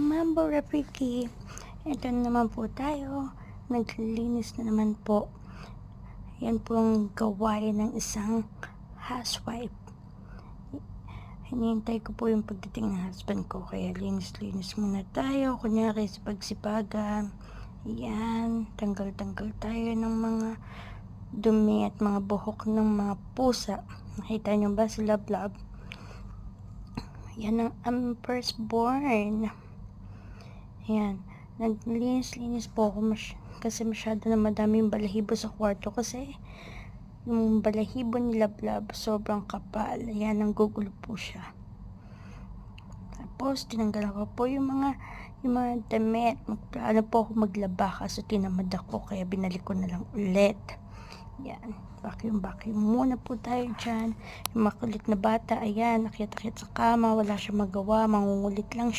Mambo Rafiki, ito na naman po tayo, naglilinis na naman po. Yan po ang gawain ng isang housewife. Hinihintay ko po yung pagdating ng husband ko, kaya linis-linis muna tayo, kunyari sa pagsipagan. Yan, tanggal-tanggal tayo ng mga dumi at mga buhok ng mga pusa. Nakita nyo ba si Love Love? Yan ang aming firstborn. Yan, naglinis-linis po ako kasi masyado na madaming balahibo sa kwarto, kasi yung balahibo ni Love Love sobrang kapal. Yan, nanggugulo po siya. Tapos tinanggalan ko po yung mga damit. Magplano po ako maglaba kasi tinamad ako, kaya binalik ko na lang ulit. Yan, vacuum muna po tayo dyan. Yung makulit na bata, ayan, nakita sa kama, wala siya magawa, mangungulit lang siya.